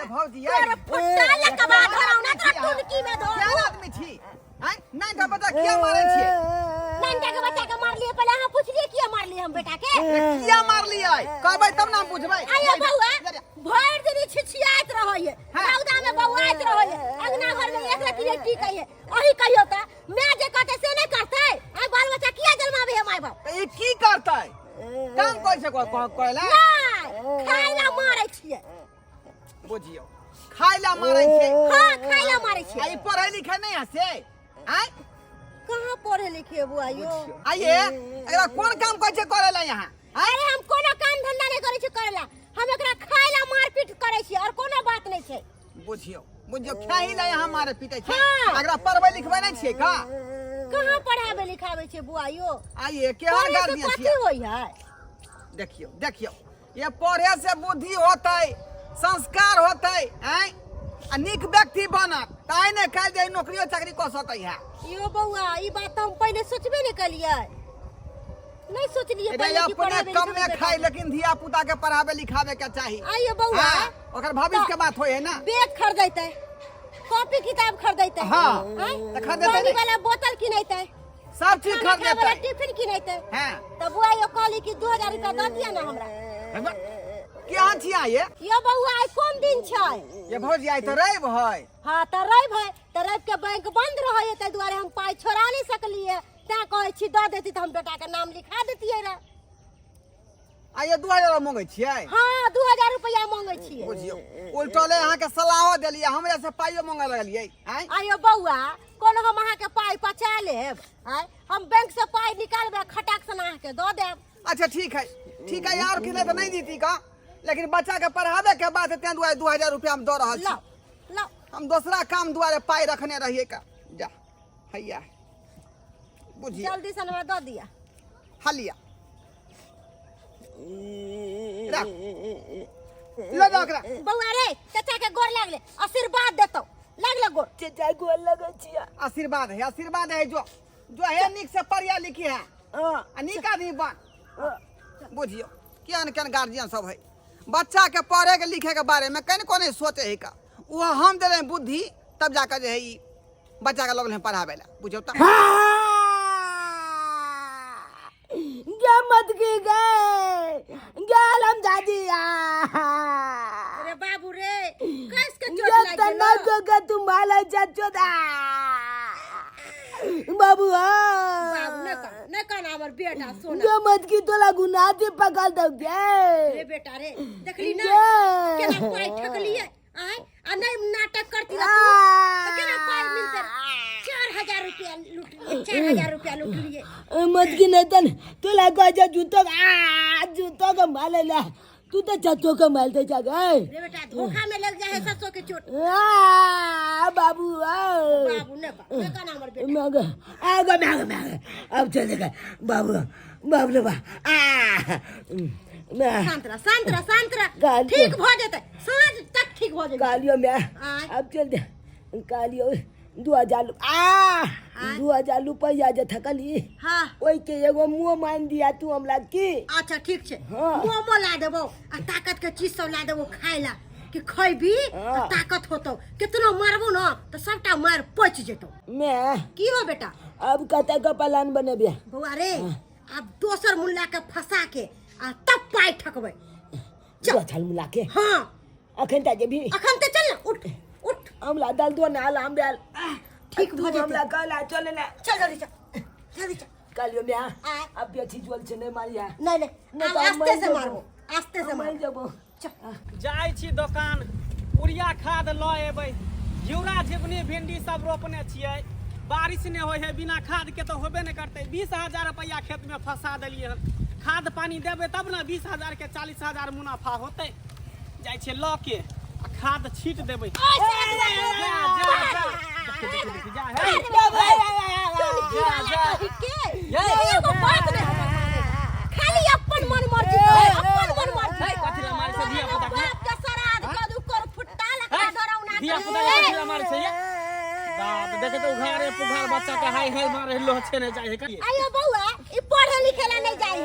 भौजी तोर फुट्टा लकवा धरौना तोरा टुनकी में धो क्या आदमी छी हैं नहीं का बता क्या मारे छी नंदा के बच्चा के मार लिए पहले हम पूछलिए किया मार लिए हम बेटा के किया मार लिया कहबै तब ना पूछबै आयो बउआ भर दिन छिछियात रहइए रौदा में बउआइत रहइए अंगना घर में एक रति टिक है ओही कहियो त मैं जे कहते से नहीं करते आ बाल बच्चा किया जन्मावे हम आइ बाप ई की करतै काम कोइ से कहला खाइला मारै छियै बुझियो खाइला मारै छै हां खाइला मारै छियै आई पढ़ै लिखै नहीं हसे हैं कहां पढ़े लिखे बुआइयो आइए एकरा कोन काम कोइ छै करेला यहां अरे हम कोनो काम धंधा नहीं करै छी करेला हम एकरा खाइला मारपीट करै छी और कोनो बात नहीं छै बुझियो खाइला यहां मारे पीटे छै एकरा पढ़बै लिखबै नहीं छै का कहां पढ़ाबे लिखाबे छै बुआइयो आइए केहन गार्जियन छी होय है देखियो ये पढ़े से बुद्धि होतै संस्कार होतै हैं आ नीक व्यक्ति बनत ताई ने काल जे नौकरियो चाकरी क सकै है यो बउआ ई बात हम पहले सोचबे नहीं कलियै नहीं सोचलिए पहले कि अपने कम में खाई लेकिन धिया पुता के पढ़ावे लिखावे के चाहिए आइए बउआ ओकर भविष्य के बात होय है ना बैग खरीदैते कॉपी किताब खरीदैते हां त खरीदैते पानी वाला बोतल किनैते सब चीज खरीदैते टिफिन किनैते हां त बुआ यो कहली कि 2000 रुपया द दिया ना हमरा क्या छी आए यो बउआ आई कोन दिन छै ये भौजी आई त रैब है हां त रैब है त रैब के बैंक बंद रहै त दुआरे हम पाई छोड़ा नहीं सकलिए ता कहै छी द देती त हम बेटा के नाम लिखा देतियै रे आइए 2000 मांगे छियै हां 2000 रुपया मांगे छियै बुझियो उल्टोले अहाँ के सलाहो देलिए हमरे से पाइयो मांगे लगलिए हैं आइयो बउआ कोनो हम अहाँ के पाई पचा लेब हैं हम बैंक से पाई निकालबे खटाक से अहाँ के द देब अच्छा ठीक है यार किने तो नहीं दीती का लेकिन बच्चा के पढ़ावे के बाद ते 2000 रुपया हम द रहल छी लो हम दूसरा काम दुआरे पाई रखने रहिए का जा हैया बुझिए जल्दी से हमरा द दिया हलिया रख ले रख बउआ रे चाचा के गोर लागले आशीर्वाद देतो लागले गोर चाचा गोर लगै छियै आशीर्वाद है जो है निक से पढ़िया लिखी है आ निक आदमी बन बुझियो केहन गार्जियन सब है बच्चा के पढ़े के लिखे के बारे में कहीं कोने सोचे है का वो हम दे रहे बुद्धि तब जाकर जो है बच्चा के लोग पढ़ावे ला बुझियो त मत की गए गालम दादी अरे बाबू रे कस के चोट लागी तना को तुम माला चचोदा बाबू न का हमर बेटा सोना जो मत की तोला गुनाह से पकड़ दो के रे बेटा रे देखली ना केना पाई ठकलिए आय आ नहीं नाटक करती रह तो केना पाई मिलते 4000 रुपया लूट लिए 4000 रुपया लूट लिए मत की नतन तोला गजा जूतो का माले ला तू तो चचो का मालते जा गए रे बेटा धोखा में लग जाए ससो के चोट बाबू न का हमर बेटा आगा अब चलेगा बाबू रे बा शांत रह ठीक हो जेते साँझ तक ठीक हो जेते कालियो में अब चल दे कालियो 2000 रुपया जे थकली हां ओई के एगो मुंह मान दिया तू हमरा की अच्छा ठीक छे मुंह ला देबो आ ताकत के चीज सब ला देबो खाइला कि खइबी तो ताकत होतो कितना मारबो न तो सबटा मार पच जेतो मैं की हो बेटा अब कते का प्लान बनेबे बउआ रे अब दोसर मुल्ला के फंसा के आ तब पाई ठकबै चल मुल्ला के हां अखन त जेबी अखन त चल उठ हमला दाल दो ना हम बेल ठीक हो जेते हमला कहला चले ना चल जल्दी चल कालियो में अब बेची जोल से नहीं मारिया नहीं आस्ते से मारबो मार जबो जाय छी दुकान उड़िया खाद ल एबै घिउरा झिपनी भिंडी सब रोपने छियै बारिश ने होय है बिना खाद के तो होबे नहीं करते 20000 रुपया खेत में फंसा देलिए हन खाद पानी देबे तब ना 20000 के 40000 मुनाफा होते जाय छै ल के खाद छीट देबै खाली अपन मन मर्जी कथि ला मारै छै धिया पुता बाप के श्राद्ध कदू कर फुट्टा लगा धरौना धिया पुता कथि ला मारै छै बाप देखे तो घरे पुघार बच्चा के हाय मारे लो छे नहीं जाय है आयो बउआ ई पढ़े लिखे ला नहीं जाय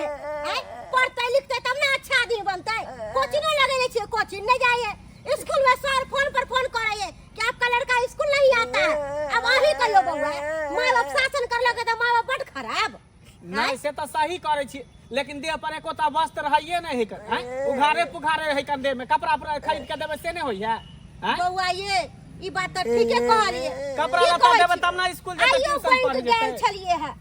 है पढ़ते लिखते तब ना अच्छा आदमी बनते कोचिंग लगेले छियै कोचिंग नहीं जाय है स्कूल में सर फोन पर फोन करे है कि आपका लड़का स्कूल नहीं आता है। अब अही कहियो बउआ, माँ बाप शासन कर लगे तो माँ बाप बड़ खराब। नहीं से तो सही करे छी, लेकिन देह पर एकोटा वस्त्र हइये नहीं है कर, हैं? उघारे पुघारे है कर देह में कपड़ा पर खरीद के देबे से नहीं होई है, हैं? बउआ ये ई बात तो ठीके कह रही है। कपड़ा लत्ता देबे तब ना स्कूल जेते आइयो ट्यूशन पढ़ बैंक गेल जेते। छलिए है,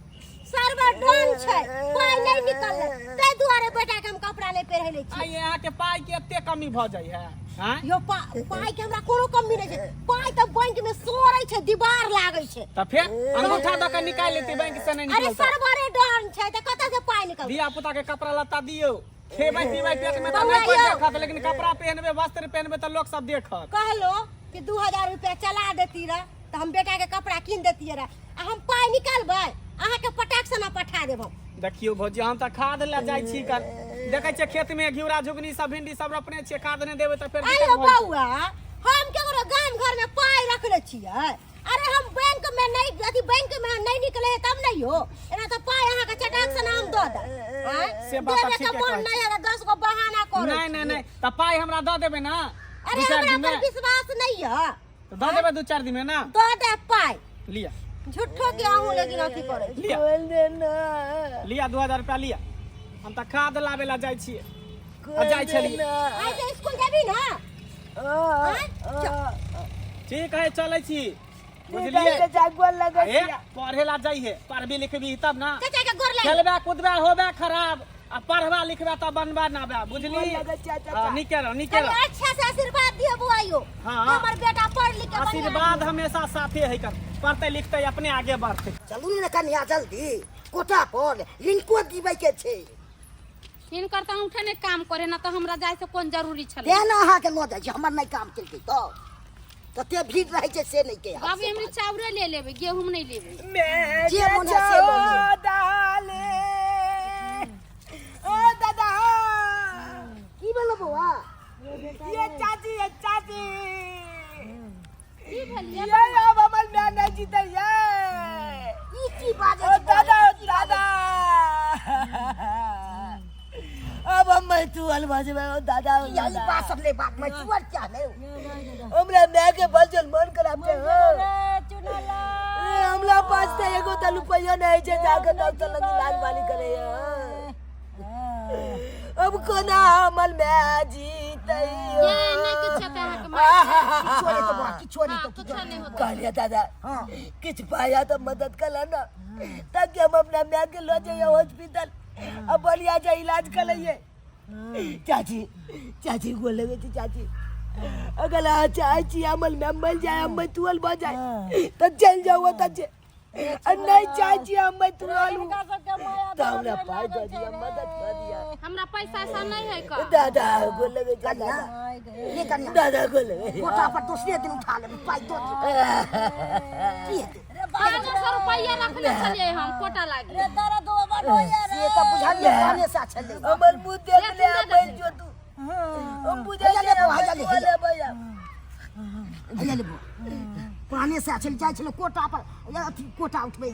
सरवर डोन छै, पाई नहीं निकलले, तै दुआरे बेटा के हम कपड़ा नहीं पहिरले छी। आ यहाँ के पाई के एते कमी भ जाई है, हैं? यो पाई के हमरा कोनो कमी नहीं छै, पाई तो बैंक में सोरै छै, दीवार लागै छै। तो फिर अंगूठा दऽ के निकाल लेती बैंक से नहीं अरे निकलता। सरवरे डोन छै त कतऽ से पाई निकल। दिया पुता के कपड़ा लत्ता दियो, खेबै पीबै पेट में तो बउआ नहीं कोई यौ। देखत, लेकिन कपड़ा पहनबे वस्त्र पहनबे तो लोग सब देखत। कहलो कि 2000 रुपया चला देती रह तो हम बेटा के कपड़ा कीन देती रह, आ हम पाई निकालबै अहाँ के पटाक से ना पठा देब। देखियो भौजी हम तो खाद ले जाई छी कर, देखे छे खेत में घिउरा झुगनी सब भिंडी सब रोपने छे, खाद नहीं देबे तो फिर आयो दिक्कत भऽ बउआ, हम केकरो गाम घर में पाई रखले छियै। अरे हम बैंक में नहीं अथी बैंक में नहीं निकले तब नहीं हो, एना तो पाई अहाँ के चटाक से नाम दऽ दे। से बात देबे ठीके के मन कहै नहीं है 10 गो बहाना करो। नहीं नहीं नहीं तो पाई हमरा दऽ देबे ना अरे 2-4 हमरा दिन पर में, विश्वास नहीं है, तो दऽ देबे 2-4 दिन में ना। दऽ दे पाई। लिया झूठो के आहू लेकिन अथी करे। लिया बोल देना लिया 2000 रुपया लिया, हम तो खाद लाबे ला जाई छिए आ जाई छलिए। आई से स्कूल जेबी ना। ठीक है चलै छी, बुझलिए? बुझलिए जागवाल लगा ए पढ़े ला जाई है, पढ़बी लिखबी तब ना, चाचा के गोर ले। खेलबे कूदबे होबे खराब, आ पढ़बा लिखबे तब बनबा ना बे, बुझली? लगा चाचा निके रह। अरे अच्छा से आशीर्वाद दियो बुआइयो। हाँ। हमर बेटा पढ़ लिख के बढ़िया आशीर्वाद हमेशा साथे है कर, पढ़ते लिखते अपने आगे बढ़ते। चलू ने कन्या जल्दी कोटा पर लिंको दीबै के छै। हिनकर तो उठे नहीं काम करे ना, तो हमरा जाय से कोन जरूरी छले। तें ना अहाँ के न जाइ छै, हमर नहीं काम केलकै तो कते भीड़ रहै छै से नहीं के। बाबू हमरे चावरे ले लेबे, गेहूं नहीं लेबे। जे मन है से बोलिए। डाले ओ दादा की बोलो बौआ? ये चाची की भेलिए? ये अब हमर मैं नहीं जीते ये ई की बाजे ओ छै? दादा अब हम तू अलमाज में ओ दादा यही बात सब ले बात मैं चुवर क्या ले। हमरा मैं के बलजल मन खराब छै हमरा पास तो एगो त रुपया नहीं छै, जाके डॉक्टर लग इलाज वाली करे अब कोना हमल में जीते ये नहीं किछ ते है के छोड़े तो बात की छोड़े तो कुछ नहीं होता। कहलिया दादा किछ पाया तो मदद कर ना, ताकि हम अपना मैं के लो जाइए हॉस्पिटल, अब बढ़िया जा इलाज कर लिए। चाची को लगे थी चाची अगर चाची अमल में मल जाए, हम तुअल बह जाए तो चल जाओ तजे, और नहीं चाची हम तुअल तो हमरा पाई दे दिया, मदद कर दिया। हमरा पैसा ऐसा नहीं है का। दादा को लगे कन्या ये कन्या दादा को लगे कोटा पर दूसरे दिन उठा ले पाई दो की है? 500 रुपया रख ले चलिए हम कोटा लागी। ये तो बुझालिए पाने से चले। हमर मुंह देख ले बैठ जो तू हम बुझा ले भैया भैया ले पुराने से चल जाए चलो कोटा पर या कोटा उठबे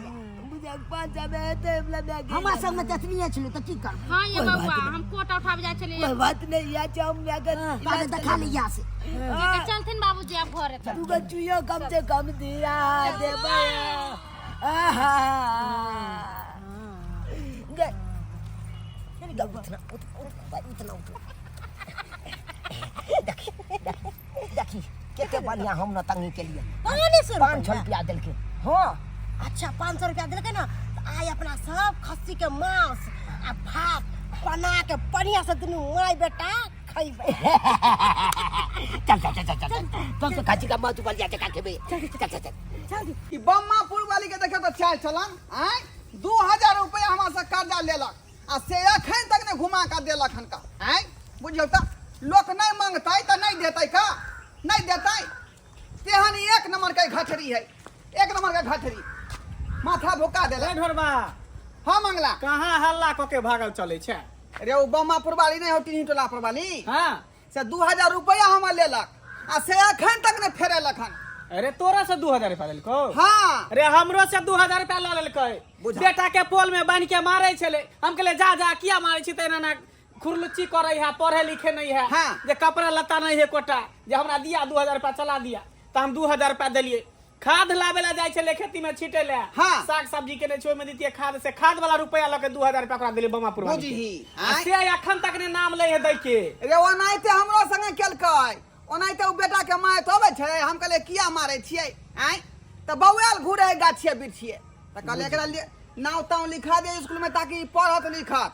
बुझा 5 में तो लगा हमरा संग में ततनिए चलो तो की कर। हां ये बाबा हम कोटा उठावे जाय चलिए। कोई बात नहीं या चाम मैं कर बात दिखा ले यहाँ से। ठीक है चलथिन बाबूजी आप घरे तक। तू का चुयो कम से कम दिया दे भैया आहा देखी केते बढ़िया हम न तंगी के लिए 500 रुपया दिल के। हाँ अच्छा 500 रुपया दिलके ना, तो आइ अपना सब खस्सी के मांस आ भात बना के बढ़िया से दुनू माय बेटा खइबे। चल खाची का मातु पर जाके का खेबे। चल ई बम्मापुर वाली के देखे तो चाल चलन आय 2000 रुपया हमरा से कर्जा लेलक आ से अखन तक ने घुमा के देलक हन का आय बुझियो त लोक नहीं मांगतै त नहीं देतै का नहीं देतै। तेहन एक नंबर के घटरी है, एक नंबर के घटरी माथा भुका देले। ए ढोरबा हाँ मंगला कहाँ हल्ला क के भागल चले छे? अरे वो बम्मापुर वाली नहीं होती टोला पर वाली हां से 2000 रुपया हमरा लेलक आ से अखन तक ने फेरेलक हन। अरे तोरा से 2000 रुपया लेलको? हाँ अरे हमरो से 2000 रुपया ले लेलकै। बुझा। बेटा के पोल में बांध के मारे छले, हम कहले जा जा किया मारे छी तेना ना खुरलुच्ची करे है, पढ़े लिखे नहीं है, हाँ। जे कपड़ा लत्ता नहीं है कोटा, जे हमरा दिया 2000 रुपया चला दिया तो हम 2000 रुपया दिलिए। खाद लावे ला जाय छले खेती में छीटे ले, हाँ। साग सब्जी के ने छोय में दितिए खाद से, खाद वाला रुपया लके 2000 रुपया ओकरा दिले बमापुर वाली बुझी के। आय। से अखन तक ने नाम ले है दै के। रे ओनाहिते हमरो संगे केलकै, ओनाहिते ओ बेटा के माय होवे छै, हम कहले किया मारे छियै आय त बौआल घुरे गाछिए बिछिए त कहले एकरा नाव ताव लिखा दे स्कूल में ताकि पढ़त लिखत,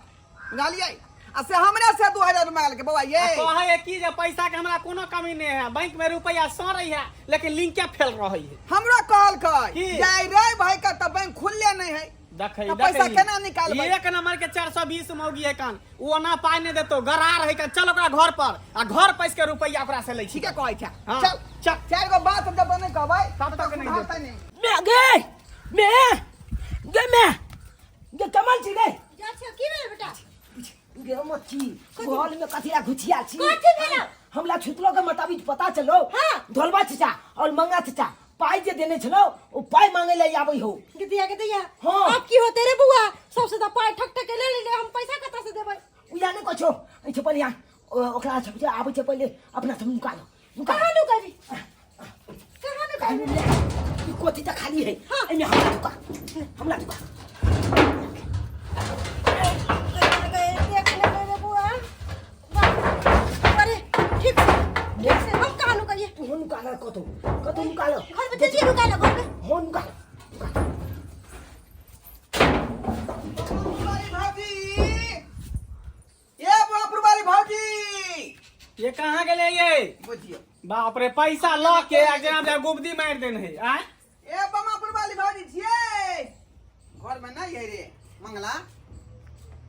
बुझलियै। आ से हमरे से 2000 रुपया लेके बौआ ये कहे की जे पैसा के हमरा कोनो कमी नहीं है, बैंक में रुपया सड़ै है लेकिन लिंक के फेल रहै है। हमरो कहलकै की? जाय रे भाई का त बैंक खुलले नहीं है, देखै तो पैसा केना निकालबै? एक नंबर के 420 मौगी है कान, वो ना पाई नहीं देतो, गरार है कान, चल ओकरा घर पर आ घर पैस के रुपया ओकरा से लै छी। ठीके कहै छै। हाँ। चल चल। चार गो बात जब नहीं कहबै तब तक नहीं भागतै नहीं। मैं गे कमल छी गे जा छ की रे बेटा गे मच्छी घर में कथिया घुचिया छी। कथी भेलौ? हमला छुतलो के मुताबिक पता चलो हाँ। धोलबा चाचा और मंगा चाचा पाई जे देने छलो ओ पाई मांगे ले आबै हो। गदिया हाँ। अब की होते रे बुआ, सबसे तो पाई ठक ठक के ले ले, हम पैसा कता से देबै? उया ने कछो ऐ पहिले आ ओकरा छपजे आबै छै पहिले अपना से निकालो कहां नु कभी कहां नु कभी ई कोठी त खाली है। हाँ। एमे हमला दुका देख ले रे बुआ। अरे ठीक से हम कहां नु कहिए? तू निकालो कतो निकालो घर में चलिए रुका लो घर में। हो निकालो बापुरवाली भाजी, ये बापुरवाली भाजी ये कहाँ गेले ये? बुझियो बाप रे पैसा ल के जना गुबदी मार देन है आ। ए बापुरवाली भाजी छियै, घर में नहीं है रे मंगला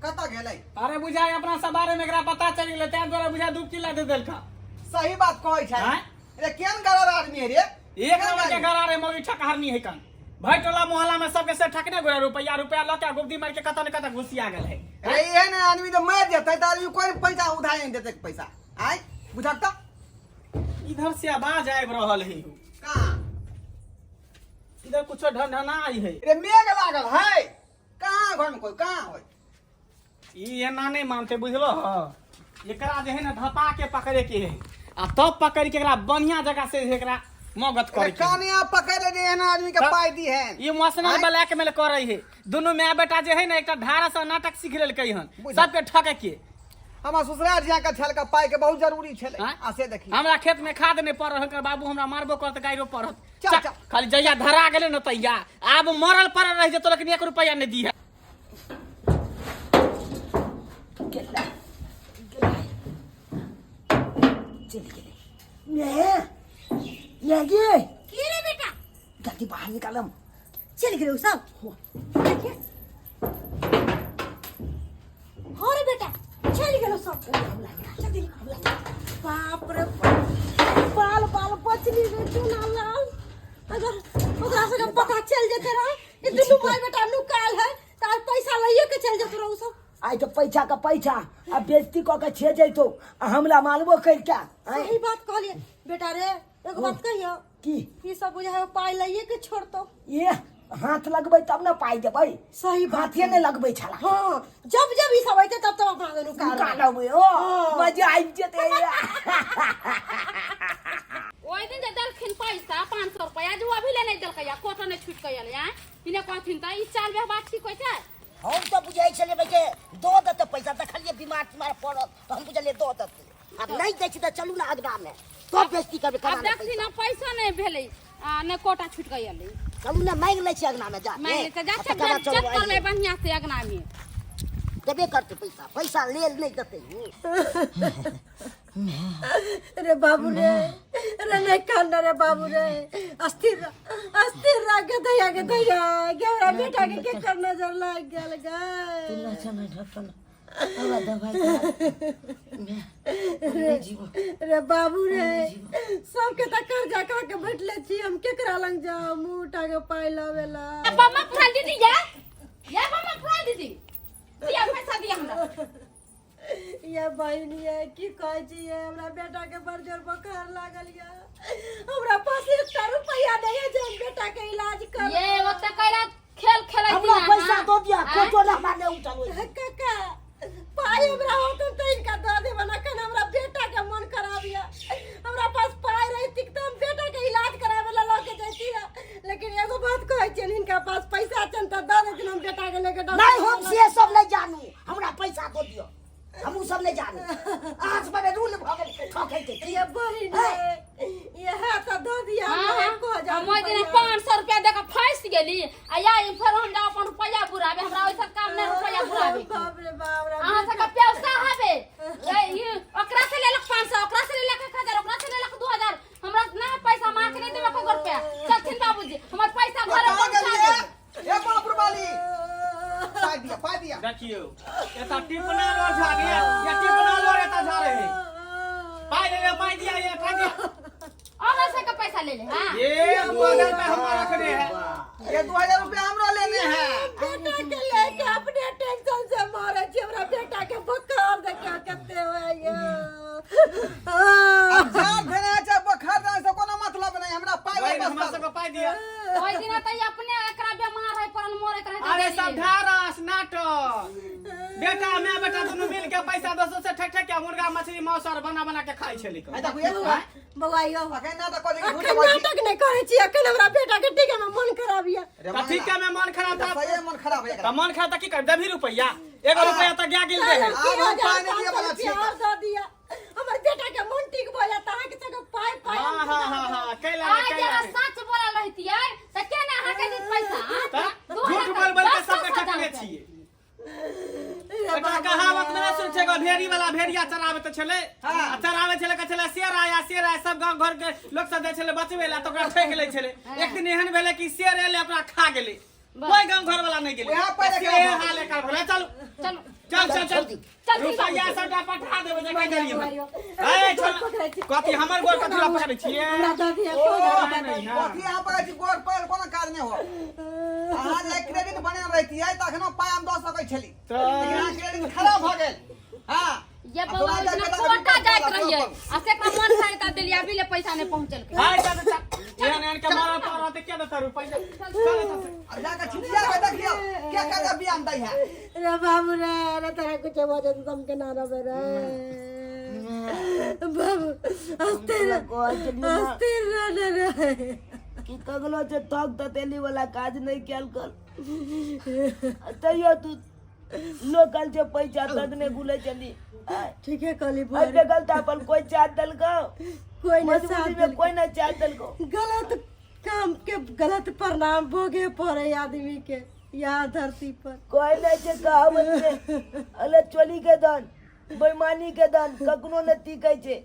कत गेलै? अरे बुझाय अपना सब बारे में एकरा पता चल गेले, तै द्वारा बुझा 2 किलो दे देलका। सही बात कहै छै। आय? रे केन गरर आदमी है रे? एक नंबर के गरारे मौगी ठकहरनी है कान, भाई टोला मोहल्ला में सबके से ठकने गोरा रुपया ल के गुबदी मार के कत न कत घुसिया गेल है। अरे ये ना आदमी तो मर जेतै त आदमी कोई पैसा उधार नहीं देतै पैसा आय बुझत त इधर से आवाज आबि रहल है, कहां इधर कुछो ढनढनाई है। रे मेघ लागल है, कहां घर में कोई कहां होय? ई एना नहीं मानते बुझलो ह, एकरा जे है ना धपा के पकड़े के है आ तब पकड़ के एकरा बढ़िया जगह से एकरा मगत अरे करे के है। कानिया पकड़ ले रे ना आदमी के तब- पाई दी है। ये इमोशनल ब्लैकमेल करे है। दोनों माय बेटा जे है ना एक धारा से नाटक सीख लेलकै हन बुझल। सबके ठके के। हम ससुराल जिया के छल का पाई के बहुत जरूरी छले आय? आ से देखी हमरा खेत में खाद नहीं पड़ रहल, बाबू हमरा मारबो करत गायरो पड़त। चल, चल, चल। खाली जइया धरा गेले न तैया अब मरल पड़ रह जे तो लेकिन 1 रुपया नहीं दी है। गेला चल गेले मैं गे की रे बेटा जल्दी बाहर निकालम चल गए सब? देखिए हो रे बेटा चल गए सब। जल्दी बाप रे बाल बाल पचली रे चुना लाल। अगर ओकरा से पता चल जेते रहे ई दुनू भाई बेटा नुकाल है तार पैसा लइए के चल जेते रहो सब। आई तो पैसा का पैसा अब बेइज्जती क के छे जइतो आ हमला मालबो कर क्या सही बात कहलिए बेटा रे। एक बात कहियो की ई सब बुझाय पाई लइए के छोड़तो। ये हाथ लगबै तब ना पाई देबै। सही बात हाथे ने लगबै छला हाँ जब जब ई सब आइते तब तब अपना नुकाल निकालबै ओ मजा आइ जेते ओइ दिन जे देलखिन पैसा 500 रुपया जो अभी ले नहीं देलकै या कोटो ने छूट गइल या इने कहथिन त ई चाल व्यवहार ठीक होय छै। हम तो बुझाई छले बे दो दत पैसा देखलिए बीमार पड़त तो हम बुझलिए दो दत। अब नहीं दै छी त चलू ना अगना में तो बेइज्जती करबे अब देखथिन ना पैसा नहीं भेलै आ ने कोटा छूट गइल। चलू ना मांग लै छी अगना में जा मैं त जा चेक कर ले बढ़िया से अगना में देबे करते पैसा ले नहीं देते। रे बाबू रे नहीं कांदा रे बाबू रे अस्थिर रह के दया गेवरा बेटा के कर नजर लग गेल गए। रे बाबू रे सबके त कर्जा खा के बैठले छी, हम केकरा लंग जाओ मुंह उठा के पाई लावेला। बम्मा पुरान दीदी या बम्मा पुरान दीदी दिया पैसा दिया हमरा। ये बहनी है की कहै छी ये हमरा बेटा के बड़ जोर बुखार लागल या हमरा पास 1 रुपया नहीं है जे हम बेटा के इलाज कर। ये ओते कैला खेल खेलै हमरा पैसा दो दिया कोटो ना माने उठल काका पाई हमरा होत त जाने आज मैंने रूल भगल ठोकै के ये बहिन ये है तो दो दिया को जा हम ओइ दिन 500 रुपया दे के फंस गेली आ या फिर हम जा अपन रुपया बुराबे हमरा ओइसा काम नै रुपया बुराबे बाप रे बाप रे अहाँ से पैसा हबे ये ओकरा से लेलक 500 ओकरा से लेलक 1000 ओकरा से लेलक 2000 हमरा ना पैसा मां के नै देबे को रुपया चथिन बाबूजी हमर पैसा घर पहुंचा दे ए बापुर वाली पाई दिया देखियो एता टिपना लो झागे या टिपना लो एता जा रहे पाई दिया ये पाई दिया और से का पैसा ले ले हां ये 2000 रुपया हमारा रखने हैं ये 2000 रुपया हमरा लेने हैं बेटा के लेके अपने टेंशन से मारे छी हमरा बेटा के बुखार दे क्या करते हो ये अब झाड़ देने छै बुखार देने से कोनो मतलब नहीं हमरा पाई भाई बस हमरा सब पाई दिया ओइ दिन त अपने एकरा बीमार है परल मोरे करे अरे सब ढारस नाटक बेटा मैं बेटा दोनों मिल के पैसा 200 से ठक ठक के मुर्गा मछली मौसर बना के खाई छली आई देखो ये बउआ यो अखन ना तो कोई झूठ अखन बोल नाटक नहीं करे छी अखन हमरा बेटा के टिके में मन खराब ये त ठीक है मैं मन खराब था सही मन खराब है त मन खराब त की कर देबी रुपया 1 रुपया त गया गिल दे है अब हम पानी दिए वाला छी प्यार दे दिया हमर बेटा के मन ठीक भ जाता है कि जगह पाई हां कैला आज जरा सच बोलल रहती है त केना अहाँ के दी पैसा झूठ बोल के सब के ठकने छिए एकटा कहावत में सुन छे गो भेड़ी वाला भेड़िया चरावे त छले चरावे छले के छले शेर आया सब गांव घर के लोग सब दे छले बचवे ला त ओकरा ठेक ले छले एक दिन एहन भेले कि शेर एले अपना खा गेले कोई गांव घर वाला नहीं गेले यहाँ पर से हाल एकर भले चलो चलो चल रुपया सबटा पठा देबे जे कह देलिए ए चल कथि हमर गोर कथि ला पकड़े छिए कथी यहाँ पर छी गोर पर कोनो काज नहीं हो अहाँ जे क्रेडिट बने रहती है तखनो पाई हम दऽ सकै छली लेकिन अहाँ क्रेडिट खराब भ गेल हां ये बउआ इतना छोटा जात रहिए आ से का मन खाए ता देलिया अभी ले पैसा नहीं पहुंचल के हाय चल एहन के मारा पारा त के देता रुपया अब जाके छिटिया के देखियो क्या का बियान दै है रे बाबू रे तेरा कुछ वजह तुम के ना रहे रे बाबू अस्थिर रे कि कगलो से थक ततेली वाला काज नहीं कैल कर तैयो तू लोकल से पैसा तकने गुले चली ठीक है कली अब गलत अपन कोई चाट दल को कोई ना मजबूरी में कोई ना चाट दल को गलत काम के गलत परिणाम भोगे पड़े आदमी के यहाँ धरती पर कोई नहीं से कहावत से अले चोली के दान बेईमानी के दान कखनो न टिकै छै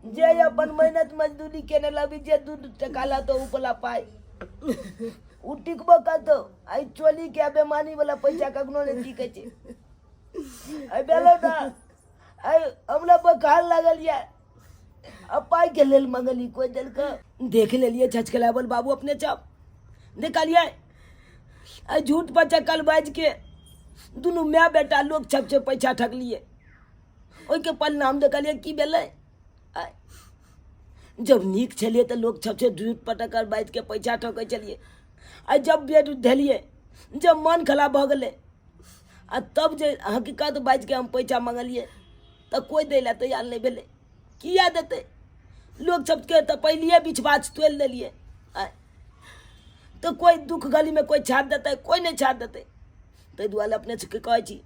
जे अपन मेहनत मजदूरी केने लबी जे 2 टका ला तो उपला पाई उ टिकबो करतो आई चोली के बेईमानी वाला पैसा कखनो न टिकै छै आई बेलो ना आई हमरा बखार लागल या अब पाई के लेल मंगली कोई दिल का देख लेलिए छचकलावल बाबू अपने चप निकालिए आई झूठ पर चक्कर बाज के दुनू माय बेटा लोग छप से पैसा ठक लिए ओइ के परिणाम देखलिए की भेलै जब नीक छलिए तो लोग छप से झूठ पर चक्कर बाज के पैसा ठकै छलिए आ जब बेट धेलिए जब मन खराब भ गेलै आ तब जे हकीकत बाज के हम पैसा मंगलिए तो कोई दै ला तैयार नहीं भेलै किया देते लोग सबके तो पहले बिछबाच तोल दिलिए तो कोई दुख गली में कोई छाट देते कोई नहीं छाट देते ताहि दुआरे अपने से कहै छी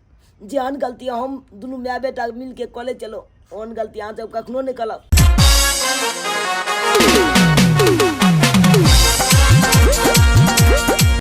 जेहन गलती हम दुनू माय बेटा मिल के कॉलेज चलो ओहन गलती अहाँ सब कखनो नहीं करब।